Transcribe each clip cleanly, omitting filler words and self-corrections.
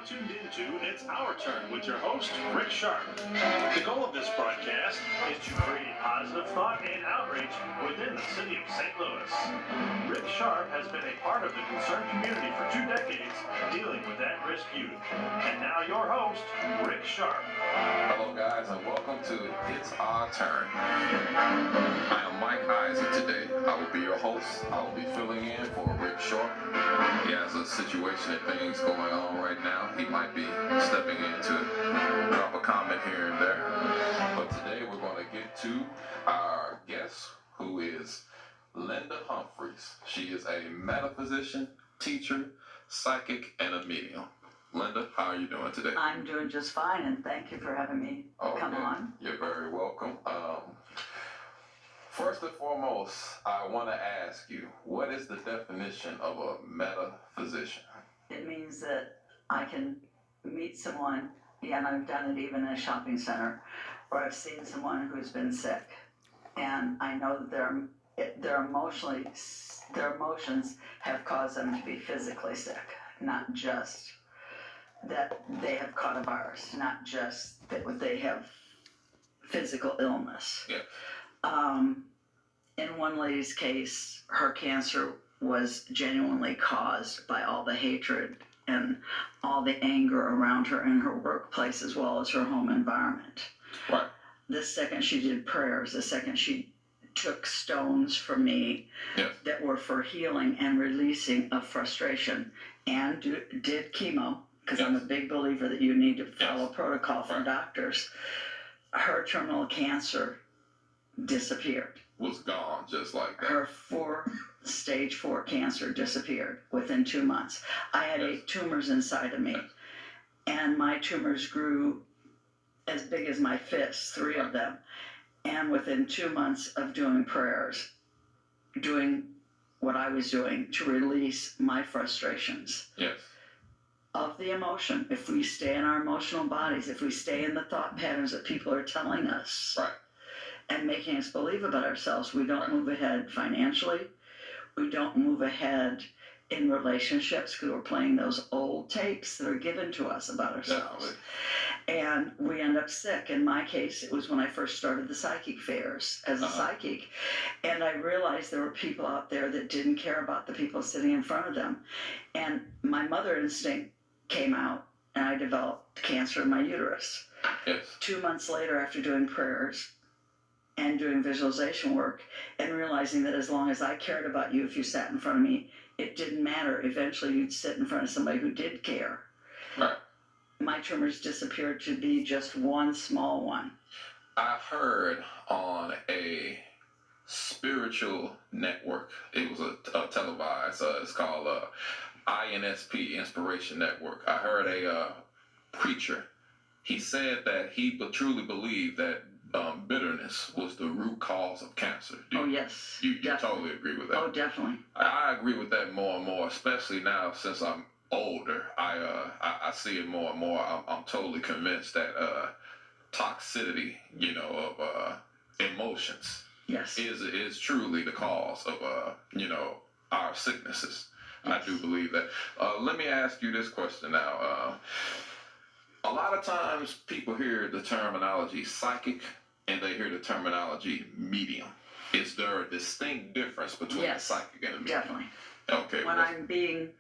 tuned into It's Our Turn with your host, Rick Sharp. The goal of this broadcast is to create positive thought and outrage within the city of St. Louis. Rick Sharp has been a part of the concerned community for 2 decades dealing with at-risk youth. And now your host, Rick Sharp. Hello guys, and welcome to It's Our Turn. I am Mike Isaac today. I will be your host. I will be filling in for Rick Sharp. He has a situation and things going on right now. He might be stepping in to drop a comment here and there. But today we're going to get to our guest, who is Linda Humphreys. She is a metaphysician, teacher, psychic, and a medium. Linda, how are you doing today? I'm doing just fine, and thank you for having me come on. You're very welcome. First and foremost, I want to ask you, what is the definition of a metaphysician? It means that I can meet someone, and I've done it even in a shopping center, where I've seen someone who's been sick, and I know that their emotions have caused them to be physically sick, not just that they have caught a virus, not just that they have physical illness. Yeah. In one lady's case, her cancer was genuinely caused by all the hatred and all the anger around her in her workplace as well as her home environment. Right. The second she did prayers, the second she took stones from me that were for healing and releasing of frustration, and did chemo, because I'm a big believer that you need to follow protocol from doctors, her terminal cancer disappeared. Was gone just like that. Her stage 4 cancer disappeared within 2 months. I had 8 tumors inside of me, and my tumors grew as big as my fists, 3 of them. And within 2 months of doing prayers, doing what I was doing to release my frustrations of the emotion, if we stay in our emotional bodies, if we stay in the thought patterns that people are telling us, and making us believe about ourselves, we don't move ahead financially. We don't move ahead in relationships because we're playing those old tapes that are given to us about ourselves. And we end up sick. In my case, it was when I first started the psychic fairs as a psychic. And I realized there were people out there that didn't care about the people sitting in front of them. And my mother instinct came out, and I developed cancer in my uterus. 2 months later, after doing prayers and doing visualization work and realizing that as long as I cared about you, if you sat in front of me, it didn't matter. Eventually you'd sit in front of somebody who did care. My tumors disappeared to be just one small one. I heard on a spiritual network, it was a televised, it's called INSP, Inspiration Network. I heard a preacher. He said that he truly believed that bitterness was the root cause of cancer. Yes. You totally agree with that? Oh, definitely. I agree with that more and more, especially now since I'm older. I see it more and more. I'm totally convinced that toxicity, of emotions is truly the cause of our sicknesses. I do believe that. Let me ask you this question now. A lot of times people hear the terminology psychic and they hear the terminology medium. Is there a distinct difference between the psychic and the medium? Definitely. Okay. When I'm being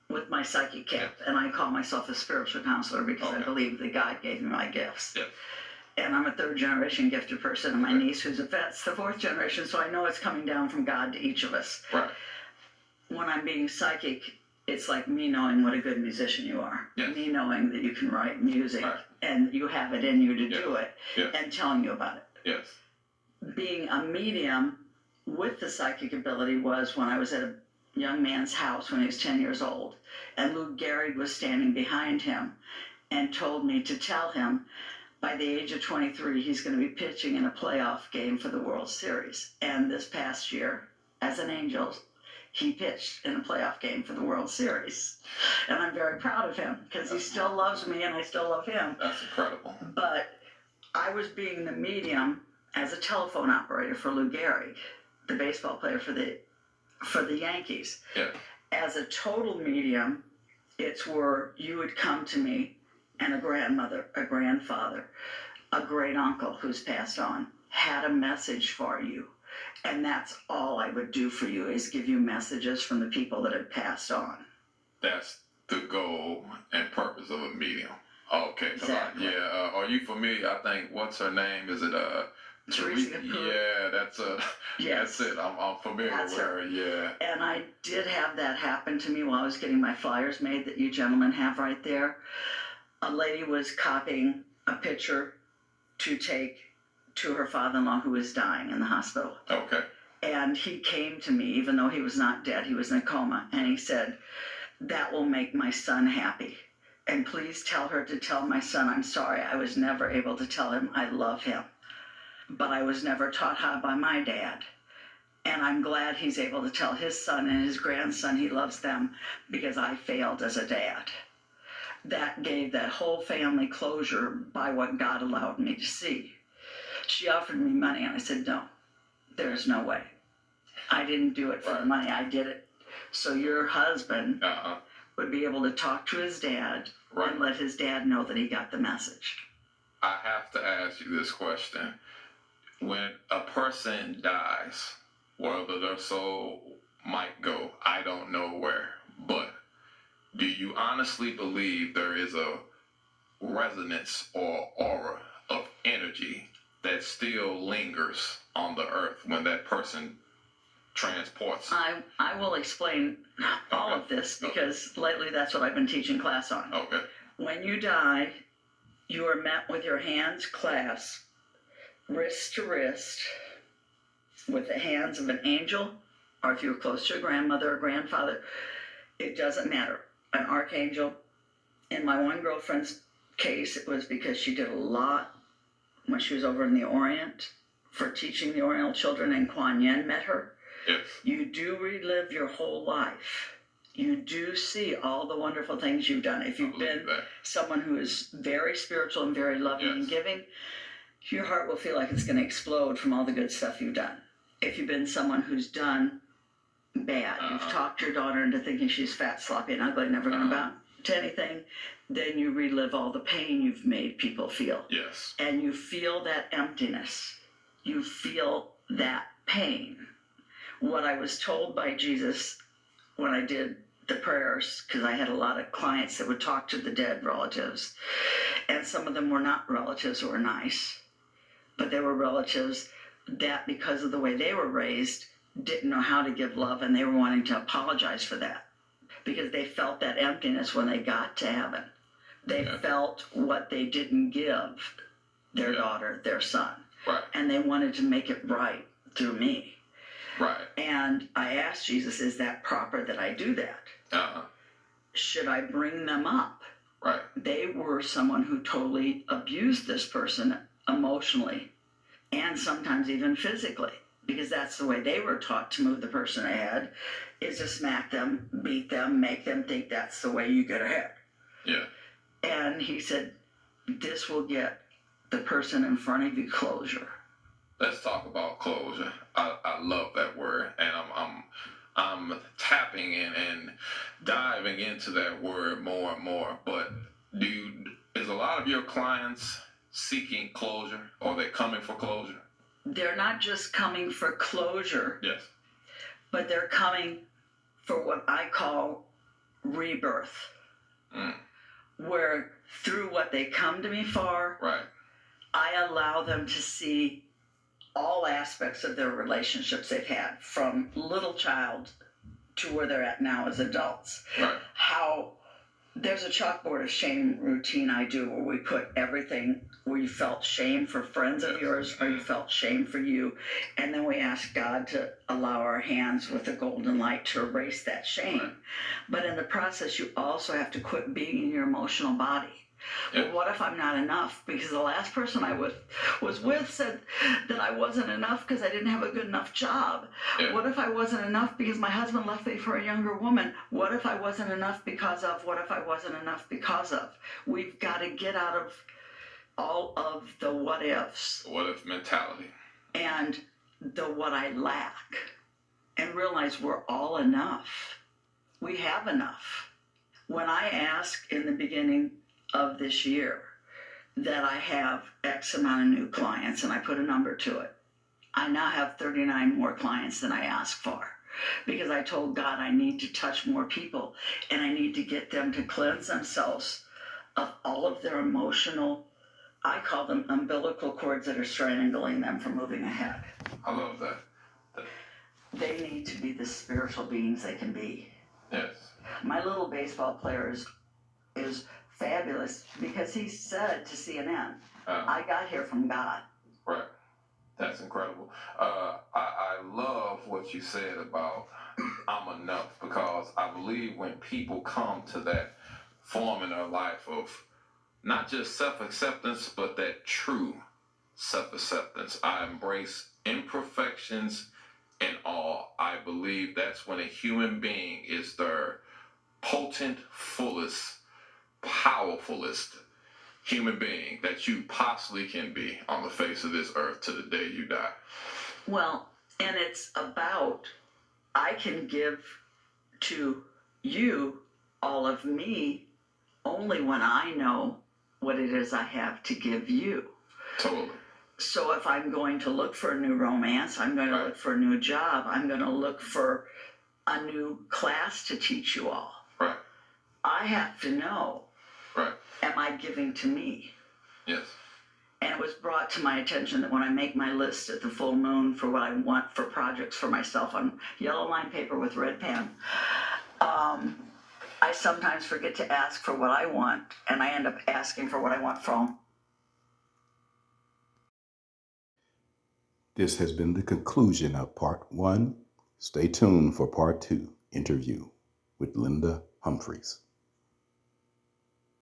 with my psychic gift, and I call myself a spiritual counselor because I believe that God gave me my gifts. And I'm a 3rd generation gifted person, and my niece who's a vet's the 4th generation, so I know it's coming down from God to each of us. When I'm being psychic, it's like me knowing what a good musician you are. Me knowing that you can write music and you have it in you to do it, and telling you about it. Being a medium with the psychic ability was when I was at a young man's house when he was 10 years old, and Lou Gehrig was standing behind him and told me to tell him by the age of 23 he's going to be pitching in a playoff game for the World Series. And this past year, as an angel, he pitched in a playoff game for the World Series. And I'm very proud of him because he still loves me and I still love him. That's incredible. But I was being the medium as a telephone operator for Lou Gehrig, the baseball player for the Yankees. As a total medium, It's where you would come to me and a grandmother, a grandfather, a great uncle who's passed on had a message for you. And that's all I would do for you is give you messages from the people that have passed on. That's the goal and purpose of a medium. Okay. Exactly. Are you familiar? I think, what's her name? Is it Teresa Pruitt? Yeah, that's Yes. that's it. I'm familiar That's with her. Yeah. And I did have that happen to me while I was getting my flyers made that you gentlemen have right there. A lady was copying a picture to take to her father-in-law who was dying in the hospital. Okay. And he came to me, even though he was not dead, he was in a coma, and he said, "That will make my son happy. And please tell her to tell my son I'm sorry. I was never able to tell him I love him. But I was never taught how by my dad. And I'm glad he's able to tell his son and his grandson he loves them because I failed as a dad." That gave that whole family closure by what God allowed me to see. She offered me money, and I said, "No, there's no way. I didn't do it for the money. I did it so your husband would be able to talk to his dad and let his dad know that he got the message." I have to ask you this question. When a person dies, whether their soul might go, I don't know where, but do you honestly believe there is a resonance or aura of energy that still lingers on the earth when that person transports? I will explain all of this because lately that's what I've been teaching class on. Okay. When you die, you are met with your hands clasped, wrist to wrist, with the hands of an angel, or if you're close to a grandmother or grandfather, it doesn't matter. An archangel. In my one girlfriend's case, it was because she did a lot when she was over in the Orient for teaching the Oriental children, and W.G.N met her. Yes. You do relive your whole life. You do see all the wonderful things you've done. If you've been someone who is very spiritual and very loving and giving, your heart will feel like it's going to explode from all the good stuff you've done. If you've been someone who's done bad, you've talked your daughter into thinking she's fat, sloppy, and ugly, never going to amount to anything, then you relive all the pain you've made people feel. Yes. And you feel that emptiness. You feel that pain. What I was told by Jesus when I did the prayers, because I had a lot of clients that would talk to the dead relatives, and some of them were not relatives who were nice, but they were relatives that, because of the way they were raised, didn't know how to give love, and they were wanting to apologize for that because they felt that emptiness when they got to heaven. They felt what they didn't give their daughter, their son. Right. And they wanted to make it right through me. Right. And I asked Jesus, is that proper that I do that? Should I bring them up? Right. They were someone who totally abused this person emotionally and sometimes even physically, because that's the way they were taught to move the person ahead, is to smack them, beat them, make them think that's the way you get ahead. Yeah. And he said, this will get the person in front of you closure. Let's talk about closure. I love that word, and I'm tapping in and diving into that word more and more. But is a lot of your clients seeking closure, or are they coming for closure? They're not just coming for closure. Yes. But they're coming for what I call rebirth. Where through what they come to me for, I allow them to see all aspects of their relationships they've had, from little child to where they're at now as adults. How there's a chalkboard of shame routine I do where we put everything where you felt shame for friends of yours or you felt shame for you, and then we ask God to allow our hands with the golden light to erase that shame. But in the process, you also have to quit being in your emotional body. Well, what if I'm not enough? Because the last person I was with said that I wasn't enough because I didn't have a good enough job. What if I wasn't enough because my husband left me for a younger woman? What if I wasn't enough because of? What if I wasn't enough because of? We've got to get out of all of the what ifs. What if mentality. And the what I lack. And realize we're all enough. We have enough. When I ask in the beginning of this year that I have X amount of new clients and I put a number to it, I now have 39 more clients than I asked for, because I told God I need to touch more people and I need to get them to cleanse themselves of all of their emotional, I call them umbilical cords that are strangling them from moving ahead. I love that. They need to be the spiritual beings they can be. Yes. My little baseball player is fabulous because he said to CNN, I got here from God. Right. That's incredible. I love what you said about I'm enough, because I believe when people come to that form in their life of not just self-acceptance, but that true self-acceptance, I embrace imperfections and all. I believe that's when a human being is their potent, fullest, powerfulest human being that you possibly can be on the face of this earth to the day you die. Well, and it's about, I can give to you all of me only when I know what it is I have to give you. Totally. So if I'm going to look for a new romance, I'm going to look for a new job, I'm going to look for a new class to teach you all. Right. I have to know, right, am I giving to me? Yes. And it was brought to my attention that when I make my list at the full moon for what I want for projects for myself on yellow line paper with red pen, I sometimes forget to ask for what I want, and I end up asking for what I want from. This has been the conclusion of part 1. Stay tuned for part 2, interview with Linda Humphreys.